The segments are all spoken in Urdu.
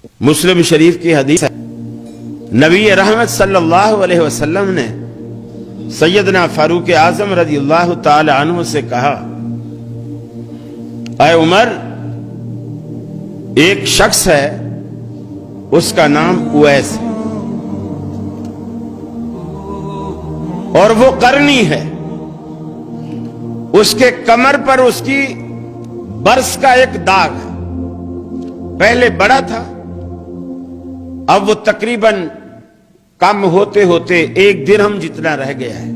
مسلم شریف کی حدیث ہے، نبی رحمت صلی اللہ علیہ وسلم نے سیدنا فاروق اعظم رضی اللہ تعالی عنہ سے کہا، اے عمر، ایک شخص ہے، اس کا نام اویس ہے اور وہ قرنی ہے، اس کے کمر پر اس کی برس کا ایک داغ ہے، پہلے بڑا تھا، اب وہ تقریباً کم ہوتے ہوتے 1 درہم جتنا رہ گیا ہے،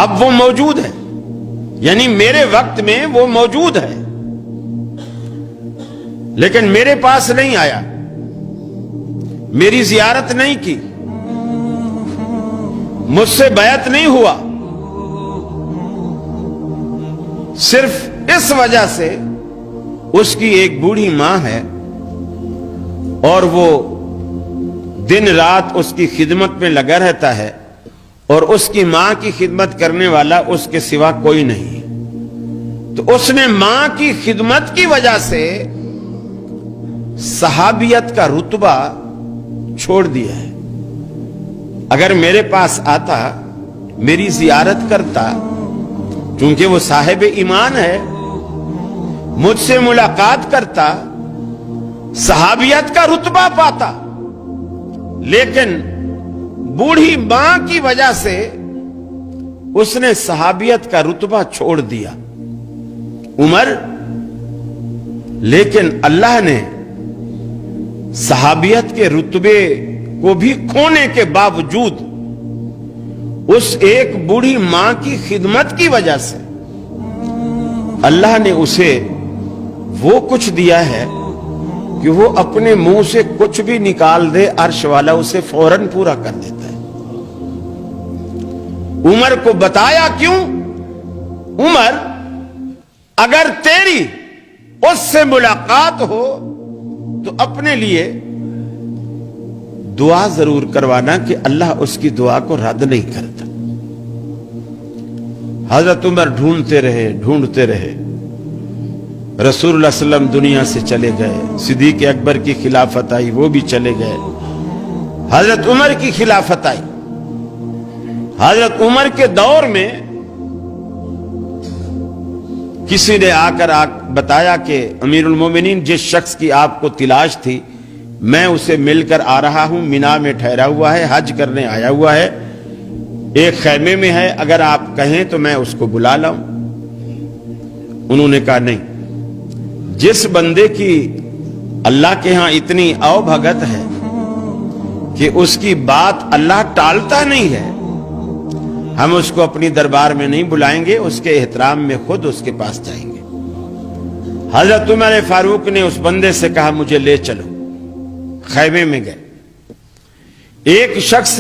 اب وہ موجود ہے، یعنی میرے وقت میں وہ موجود ہے، لیکن میرے پاس نہیں آیا، میری زیارت نہیں کی، مجھ سے بیعت نہیں ہوا، صرف اس وجہ سے اس کی ایک بوڑھی ماں ہے اور وہ دن رات اس کی خدمت میں لگا رہتا ہے، اور اس کی ماں کی خدمت کرنے والا اس کے سوا کوئی نہیں ہے، تو اس نے ماں کی خدمت کی وجہ سے صحابیت کا رتبہ چھوڑ دیا ہے۔ اگر میرے پاس آتا، میری زیارت کرتا، چونکہ وہ صاحب ایمان ہے، مجھ سے ملاقات کرتا، صحابیت کا رتبہ پاتا، لیکن بوڑھی ماں کی وجہ سے اس نے صحابیت کا رتبہ چھوڑ دیا۔ عمر، لیکن اللہ نے صحابیت کے رتبے کو بھی کھونے کے باوجود اس ایک بوڑھی ماں کی خدمت کی وجہ سے اللہ نے اسے وہ کچھ دیا ہے کہ وہ اپنے منہ سے کچھ بھی نکال دے، عرش والا اسے فوراً پورا کر دیتا ہے۔ عمر کو بتایا کیوں؟ عمر، اگر تیری اس سے ملاقات ہو تو اپنے لیے دعا ضرور کروانا کہ اللہ اس کی دعا کو رد نہیں کرتا۔ حضرت عمر ڈھونڈتے رہے، رسول اللہ صلی اللہ علیہ وسلم دنیا سے چلے گئے، صدیق اکبر کی خلافت آئی، وہ بھی چلے گئے، حضرت عمر کی خلافت آئی۔ حضرت عمر کے دور میں کسی نے آ کر بتایا کہ امیر المومنین، جس شخص کی آپ کو تلاش تھی، میں اسے مل کر آ رہا ہوں، مینا میں ٹھہرا ہوا ہے، حج کرنے آیا ہوا ہے، ایک خیمے میں ہے، اگر آپ کہیں تو میں اس کو بلا لاؤں۔ انہوں نے کہا نہیں، جس بندے کی اللہ کے ہاں اتنی او بھگت ہے کہ اس کی بات اللہ ٹالتا نہیں ہے، ہم اس کو اپنی دربار میں نہیں بلائیں گے، اس کے احترام میں خود اس کے پاس جائیں گے۔ حضرت عمر فاروق نے اس بندے سے کہا مجھے لے چلو۔ خیمے میں گئے، ایک شخص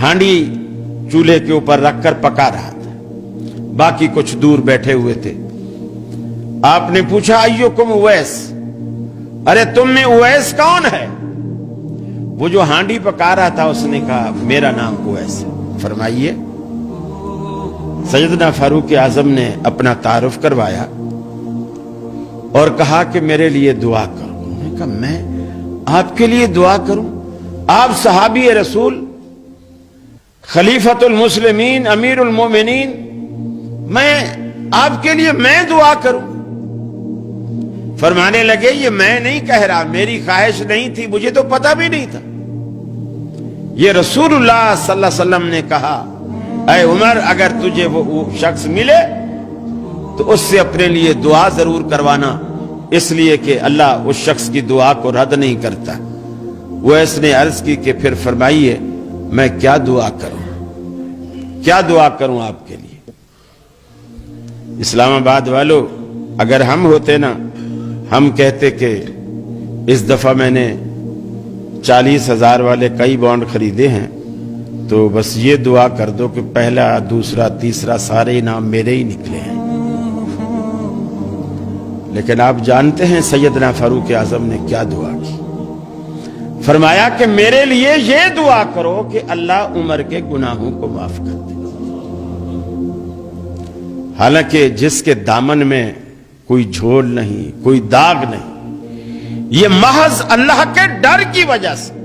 ہانڈی چولہے کے اوپر رکھ کر پکا رہا تھا، باقی کچھ دور بیٹھے ہوئے تھے۔ آپ نے پوچھا ایوکم اویس، ارے تم میں اویس کون ہے؟ وہ جو ہانڈی پکا رہا تھا اس نے کہا میرا نام اویس ہے۔ فرمائیے۔ سیدنا فاروق اعظم نے اپنا تعارف کروایا اور کہا کہ میرے لیے دعا کرو۔ انہوں نے کہا میں آپ کے لیے دعا کروں؟ آپ صحابی رسول، خلیفۃ المسلمین، امیر المومنین، میں آپ کے لیے میں دعا کروں؟ فرمانے لگے یہ میں نہیں کہہ رہا، میری خواہش نہیں تھی، مجھے تو پتہ بھی نہیں تھا، یہ رسول اللہ صلی اللہ علیہ وسلم نے کہا اے عمر، اگر تجھے وہ شخص ملے تو اس سے اپنے لیے دعا ضرور کروانا، اس لیے کہ اللہ اس شخص کی دعا کو رد نہیں کرتا۔ وہ اس نے عرض کی کہ پھر فرمائیے میں کیا دعا کروں، کیا دعا کروں آپ کے لیے؟ اسلام آباد والو، اگر ہم ہوتے نا، ہم کہتے کہ اس دفعہ میں نے 40,000 والے کئی بانڈ خریدے ہیں، تو بس یہ دعا کر دو کہ پہلا، دوسرا، تیسرا سارے انعام میرے ہی نکلے ہیں۔ لیکن آپ جانتے ہیں سیدنا فاروق اعظم نے کیا دعا کی؟ فرمایا کہ میرے لیے یہ دعا کرو کہ اللہ عمر کے گناہوں کو معاف کر دے۔ حالانکہ جس کے دامن میں کوئی جھول نہیں، کوئی داغ نہیں، یہ محض اللہ کے ڈر کی وجہ سے